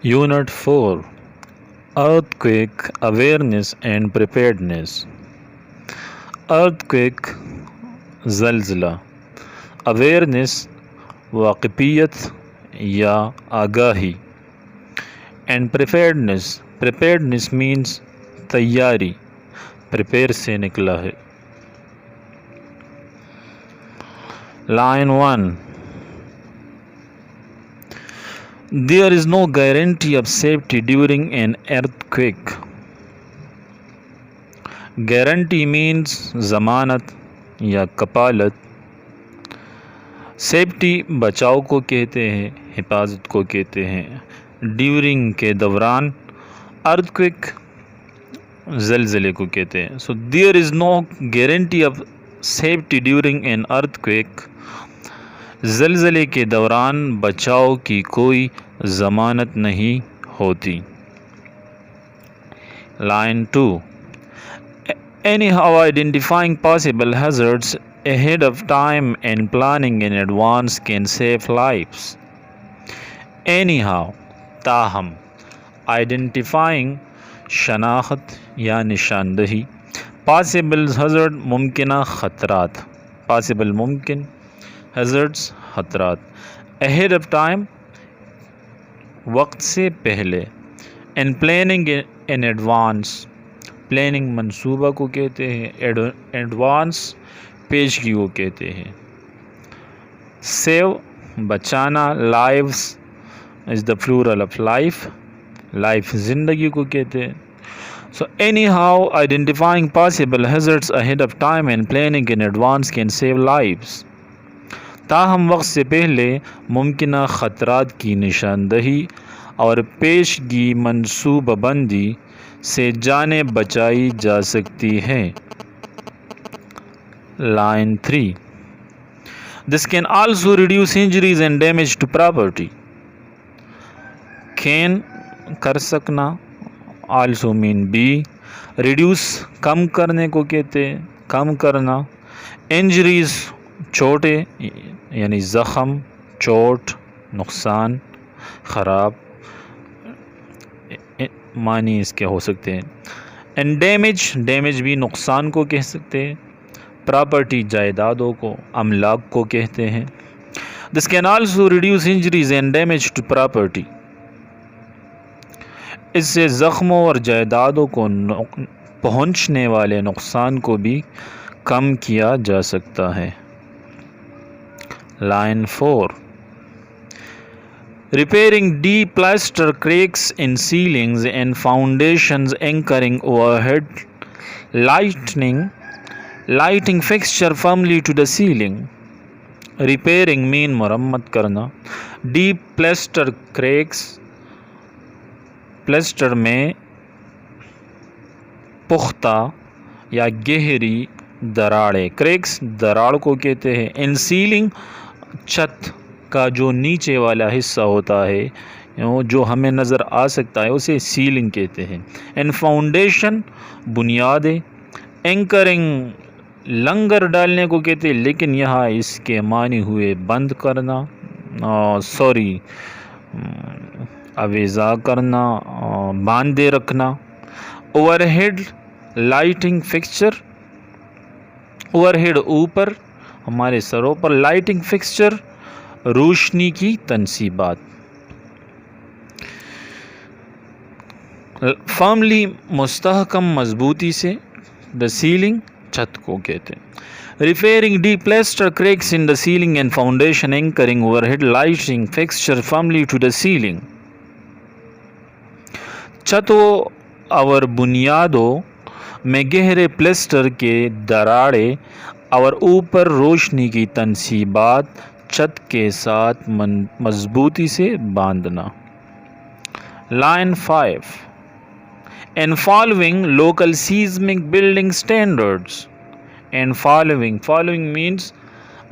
Unit 4, Earthquake Awareness and Preparedness. Earthquake زلزلہ. Awareness واقفیت یا آگاہی. And preparedness means تیاری. Prepare سے نکلا ہے. Line 1. There is no guarantee of safety during an earthquake. Guarantee means ضمانت یا کفالت. سیفٹی بچاؤ کو کہتے ہیں، حفاظت کو کہتے ہیں. ڈیورنگ کے دوران، ارتھکویک زلزلے کو کہتے ہیں. So there is no guarantee of safety during an earthquake. زلزلے کے دوران بچاؤ کی کوئی ضمانت نہیں ہوتی. Line 2. Anyhow, identifying possible hazards ahead of time and planning in advance can save lives. Anyhow, تاہم. Identifying شناخت یا نشاندہی. Possible hazard ممکنہ خطرات. Possible ممکن. Hazards خطرات. Ahead of time وقت سے پہلے. And planning in advance. Planning منصوبہ کو کہتے ہیں. ایڈوانس پیشگی کو کہتے ہیں. سیو بچانا. Lives is the plural of life. Life زندگی کو کہتے ہیں. So any how identifying possible hazards ahead of time and planning in advance can save lives. تاہم وقت سے پہلے ممکنہ خطرات کی نشاندہی اور پیشگی منصوبہ بندی سے جانیں بچائی جا سکتی ہیں. Line 3. This can also reduce injuries and damage to property. Can کر سکنا. also mean be. reduce کم کرنے کو کہتے ہیں، کم کرنا. injuries چوٹیں یعنی زخم، چوٹ، نقصان، خراب معنی اس کے ہو سکتے ہیں. اینڈ ڈیمیج بھی نقصان کو کہہ سکتے ہیں. پراپرٹی جائیدادوں کو، املاک کو کہتے ہیں. This can also reduce injuries and damage to property. اس سے زخموں اور جائیدادوں کو پہنچنے والے نقصان کو بھی کم کیا جا سکتا ہے. Line 4. Repairing deep plaster cracks in ceilings and foundations, anchoring overhead lighting fixture firmly to the ceiling. Repairing mean مرمت کرنا. Deep plaster cracks پلسٹر میں پختہ یا گہری دراڑیں. کریکس دراڑ کو کہتے ہیں. ان سیلنگ چھت کا جو نیچے والا حصہ ہوتا ہے جو ہمیں نظر آ سکتا ہے اسے سیلنگ کہتے ہیں. اینڈ فاؤنڈیشن بنیادیں. اینکرنگ لنگر ڈالنے کو کہتے ہیں، لیکن یہاں اس کے معنی ہوئے بند کرنا، اویزا کرنا، باندھے رکھنا. Overhead lighting fixture. Overhead اوپر، ہمارے سروں پر. لائٹنگ فکسچر روشنی کی تنصیبات. فرملی مستحکم مضبوطی سے. دا سیلنگ چھت کو کہتے ہیں. Repairing deep plaster cracks in the ceiling and foundation anchoring overhead lighting fixture firmly to the ceiling. چھتوں اور بنیادوں میں گہرے پلاسٹر کے دراڑیں اور اوپر روشنی کی تنصیبات چھت کے ساتھ مضبوطی سے باندھنا. Line 5. And following local seismic building standards. And following means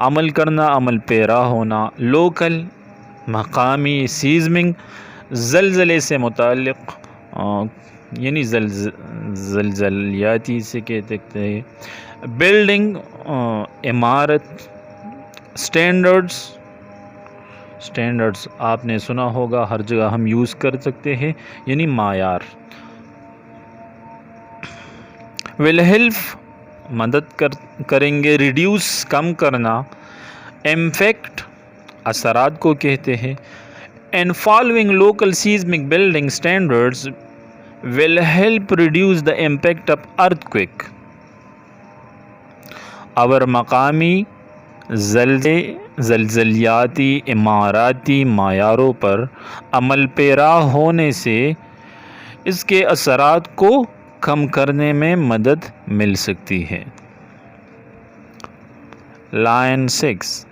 عمل کرنا، عمل پیرا ہونا. لوکل مقامی. seismic زلزلے سے متعلق یعنی زلزلیاتی سے کہتے ہیں. بلڈنگ عمارت. اسٹینڈرڈز اسٹینڈرڈس آپ نے سنا ہوگا، ہر جگہ ہم یوز کر سکتے ہیں، یعنی معیار. ول ہیلپ مدد کریں گے، ریڈیوس کم کرنا، امپیکٹ اثرات کو کہتے ہیں. And following local seismic building standards will help reduce the impact of earth اور مقامی زلزلیاتی عماراتی معیاروں پر عمل پیرا ہونے سے اس کے اثرات کو کم کرنے میں مدد مل سکتی ہے. Line 6.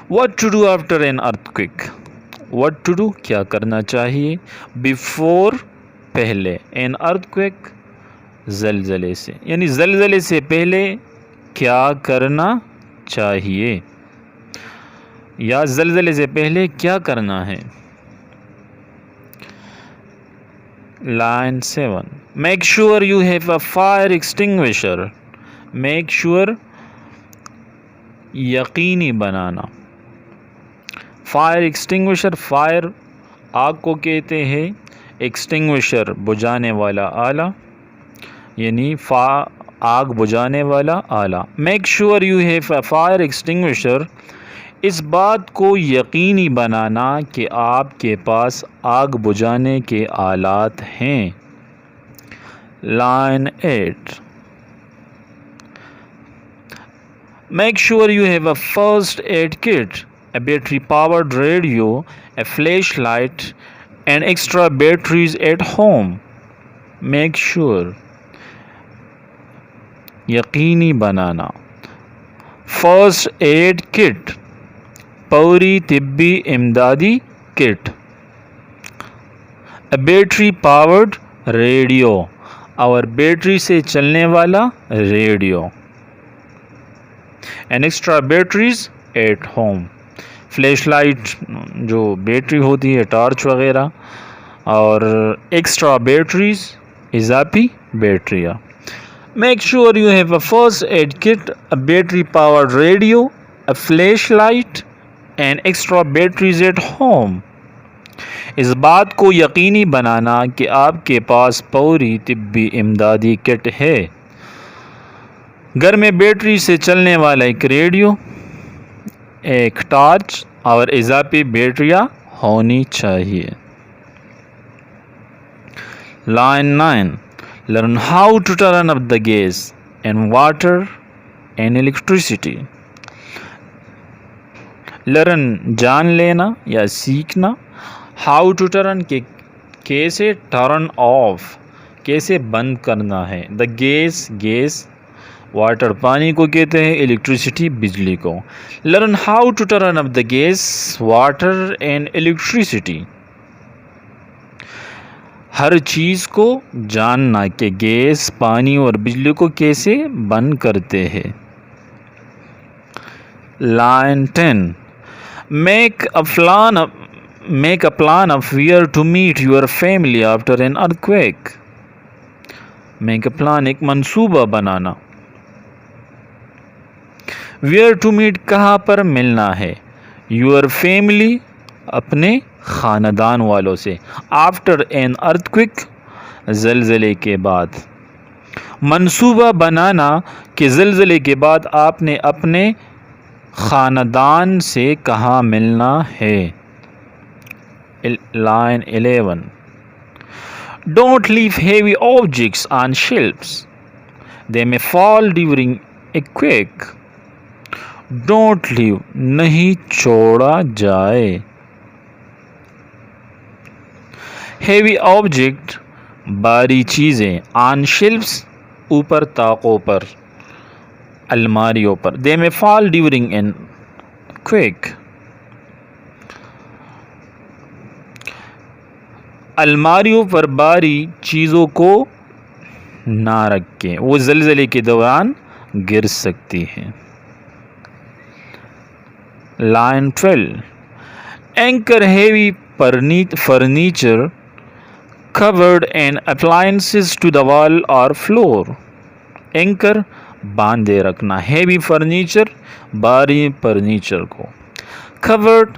What to do after an earthquake? What to do کیا کرنا چاہیے؟ Before پہلے، an earthquake زلزلے سے، یعنی زلزلے سے پہلے کیا کرنا چاہیے یا زلزلے سے پہلے کیا کرنا ہے. Line 7. Make sure you have a fire extinguisher. Make sure یقینی بنانا. فائر ایکسٹنگوشر، فائر آگ کو کہتے ہیں، ایکسٹنگوشر بجھانے والا آلہ، یعنی آگ بجھانے والا آلہ. Make sure you have a fire extinguisher, اس بات کو یقینی بنانا کہ آپ کے پاس آگ بجھانے کے آلات ہیں. Line 8. Make sure you have a first aid kit, a battery powered radio, a flashlight, and extra batteries at home. Make sure یقینی بنانا. فرسٹ ایڈ کٹ، فوری طبی امدادی کٹ. بیٹری پاورڈ ریڈیو اور بیٹری سے چلنے والا radio. And extra batteries at home, flashlight جو battery ہوتی ہے، ٹارچ وغیرہ، اور ایکسٹرا بیٹریز اضافی بیٹریاں. Make sure you have a first aid kit, a battery powered radio, a flashlight and extra batteries at home. اس بات کو یقینی بنانا کہ آپ کے پاس فوری طبی امدادی کٹ ہے. گھر میں بیٹری سے چلنے والا ایک ریڈیو، ایک ٹارچ اور اضافی بیٹریاں ہونی چاہیے. Line 9. Learn how to turn up the gas and water and electricity. Learn جان لینا یا سیکھنا، how to turn کہ کیسے turn off کیسے بند کرنا ہے. the گیس، واٹر پانی کو کہتے ہیں، الیکٹریسٹی بجلی کو. Learn how to turn up the gas, water and electricity. ہر چیز کو جاننا کہ گیس، پانی اور بجلی کو کیسے بند کرتے ہیں. Line 10. Make a plan of where to meet your family after an earthquake. Make a plan ایک منصوبہ بنانا. Where to meet کہاں پر ملنا ہے. Your family اپنے خاندان والوں سے. After an earthquake زلزلے کے بعد. منصوبہ بنانا کہ زلزلے کے بعد آپ نے اپنے خاندان سے کہاں ملنا ہے. Line 11. Don't leave heavy objects on shelves. They may fall during a quake. Don't leave نہیں چھوڑا جائے. Heavy object باری چیزیں، on shelves اوپر طاقوں پر، الماریوں پر. They may fall during an quake. الماریوں پر باری چیزوں کو نہ رکھیں، وہ زلزلے کے دوران گر سکتی ہیں. Line 12. Anchor heavy furniture, covered and appliances to the wall or floor. Anchor باندھے رکھنا، heavy furniture باری فرنیچر کو، covered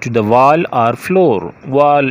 to the wall or floor, wall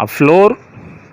a floor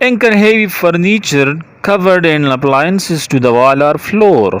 Anchor heavy furniture covered in appliances to the wall or floor.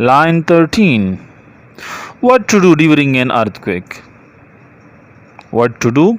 Line 13. What to do during an earthquake? What to do?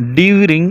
During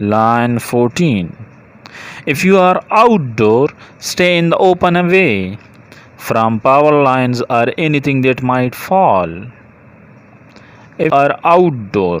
Line 14. If you are outdoor, stay in the open away from power lines or anything that might fall. If you are outdoor,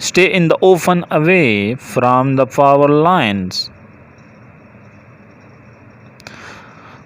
stay in the open away from the power lines.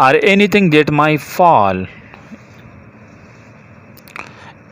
Or anything that might fall.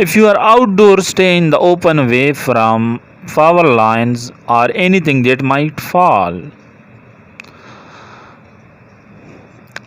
If you are outdoor, stay in the open away from power lines or anything that might fall.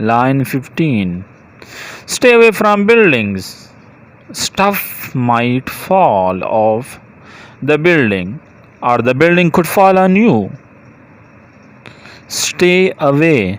Line 15. Stay away from buildings. Stuff might fall off the building or the building could fall on you. Stay away.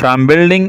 From building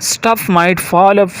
Stuff might fall off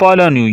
fall on you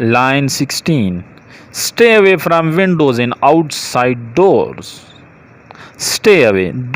Line 16. Stay away from windows and outside doors. Stay away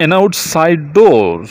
and outside doors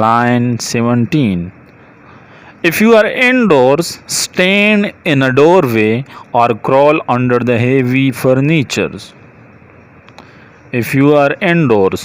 Line 17. If you are indoors, stand in a doorway or crawl under the heavy furniture. If you are indoors,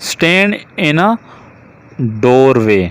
stand in a doorway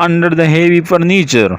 under the heavy furniture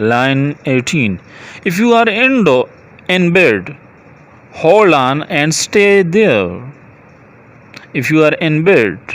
Line 18. If you are in bed, hold on and stay there. If you are in bed,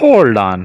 hold on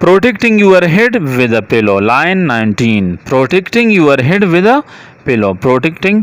Protecting your head with a pillow. Line 19. Protecting your head with a pillow. Protecting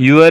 Your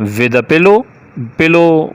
With a pillow. Pillow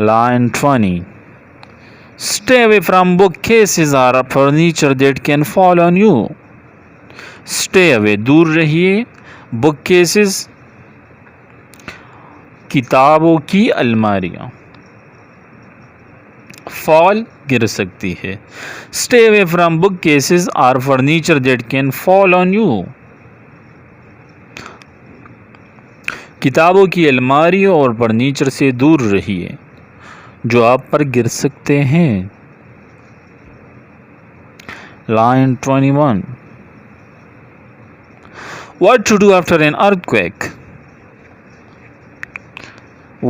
Line 20. Stay away from bookcases or furniture that can fall on you. Stay away, دور رہیے. bookcases, کتابوں کی الماریاں. fall, گر سکتی ہے. Stay away from bookcases or furniture that can fall on you. کتابوں کی الماریوں اور فرنیچر سے دور رہیے جو آپ پر گر سکتے ہیں. Line 21. What to do after an earthquake?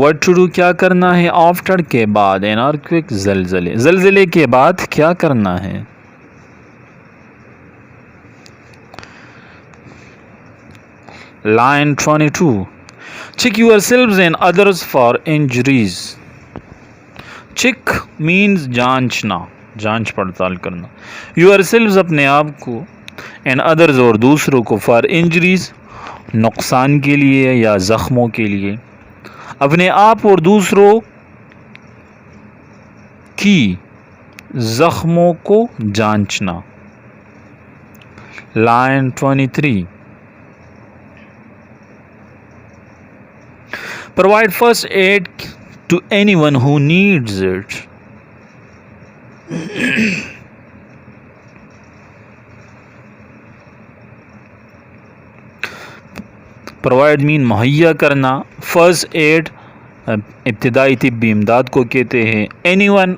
What to do, کیا کرنا ہے, after کے بعد, an earthquake, زلزلے کے بعد کیا کرنا ہے. Line 22. Check yourselves and others for injuries. Check means جانچنا, جانچ پڑتال کرنا. yourselves اپنے آپ کو, and others اور دوسروں کو, for injuries نقصان کے لیے یا زخموں کے لیے. اپنے آپ اور دوسروں کی زخموں کو جانچنا. Line 23. Provide first aid to anyone who needs it. Provide mean مہیا کرنا. first aid ابتدائی طبی امداد کو کہتے ہیں. anyone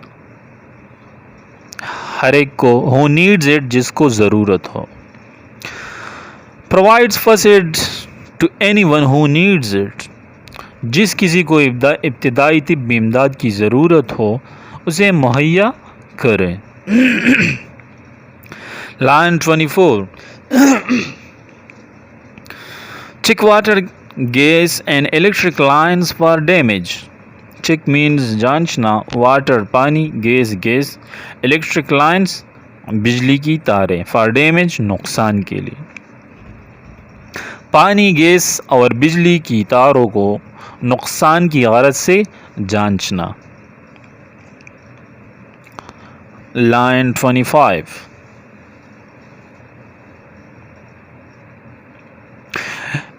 ہر ایک کو, who needs it جس کو ضرورت ہو. provides first aid to anyone who needs it, جس کسی کو ابتدائی طبی امداد کی ضرورت ہو اسے مہیا کریں. Line 24. Check water, gas and electric lines for damage. Check means جانچنا, water پانی, gas electric lines بجلی کی تاریں, for damage نقصان کے لیے. پانی, گیس اور بجلی کی تاروں کو نقصان کی غرض سے جانچنا. Line 25.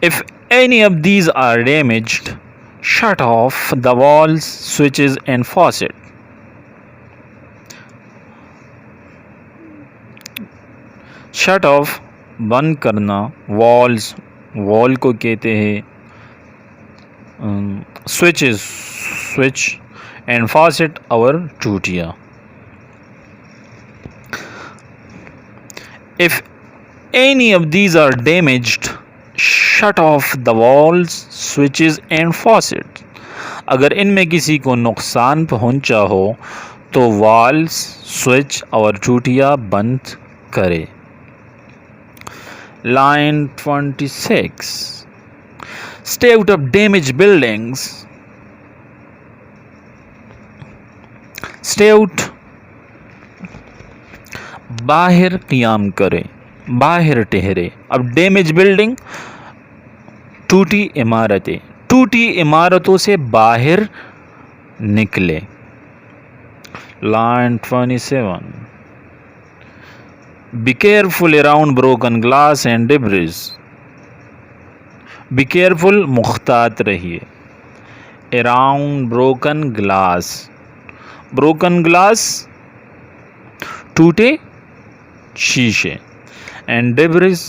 If any of these are damaged, shut off the walls, switches and faucet. shut off بند کرنا, walls wall کو کہتے ہیں, switch and faucet اور ٹوٹیاں. If any of these are damaged, shut off the walls, switches and faucet. اگر ان میں کسی کو نقصان پہنچا ہو تو والز, سوئچ اور ٹوٹیاں بند کرے. Line 26. Stay out of damaged buildings. Stay out باہر قیام کرے, باہر ٹھہرے. اب ڈیمیج بلڈنگ, ٹوٹی عمارتیں, ٹوٹی عمارتوں سے باہر نکلے. Line 27. Be careful around broken glass and debris. Be careful محتاط رہیے. Around broken glass. Broken glass ٹوٹے شیشے. And debris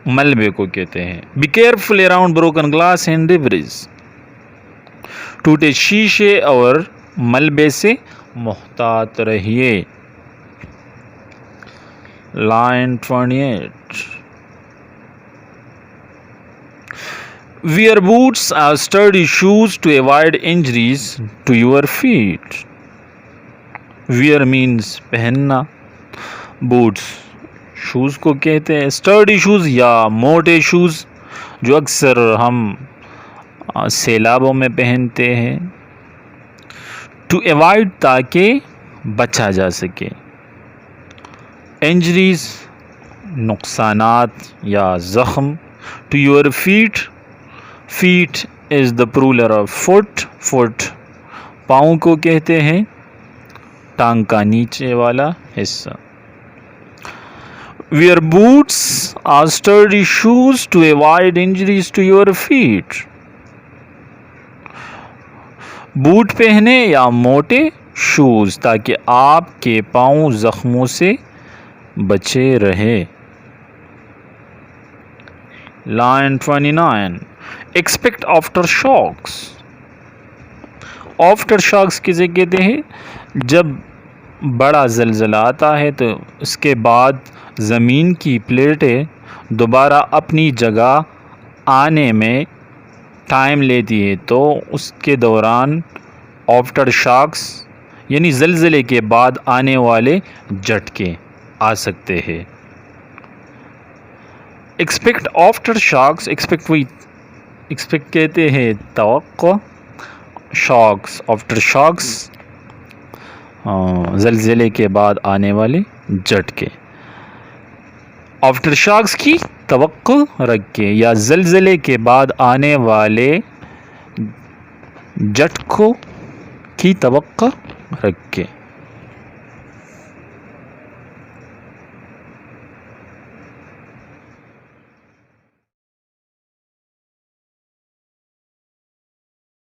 ملبے کو کہتے ہیں. Be careful around broken glass and debris. ٹوٹے شیشے اور ملبے سے محتاط رہیے. Line 28. Wear boots or sturdy shoes to avoid injuries to your feet. Wear means پہننا, boots shoes کو کہتے ہیں. sturdy shoes یا موٹے shoes جو اکثر ہم سیلابوں میں پہنتے ہیں. to avoid تاکہ بچا جا سکے. injuries نقصانات یا زخم. to your feet is the plural of foot پاؤں کو کہتے ہیں ٹانگ کا نیچے والا حصہ. Wear boots or sturdy shoes to avoid injuries to your feet. Boot پہنے یا موٹے شوز تاکہ آپ کے پاؤں زخموں سے بچے رہے. Line 29. Expect after shocks. After shocks کسے کہتے ہیں؟ جب بڑا زلزلہ آتا ہے تو اس کے بعد زمین کی پلیٹیں دوبارہ اپنی جگہ آنے میں ٹائم لیتی ہے تو اس کے دوران آفٹر شاکس یعنی زلزلے کے بعد آنے والے جھٹکے آ سکتے ہیں. Expect after shocks. ایکسپیکٹ کہتے ہیں توقع، شاکس آفٹر شاکس زلزلے کے بعد آنے والے جھٹکے. آفٹر شاکس کی توقع رکھ کے یا زلزلے کے بعد آنے والے جھٹکوں کی توقع رکھ کے.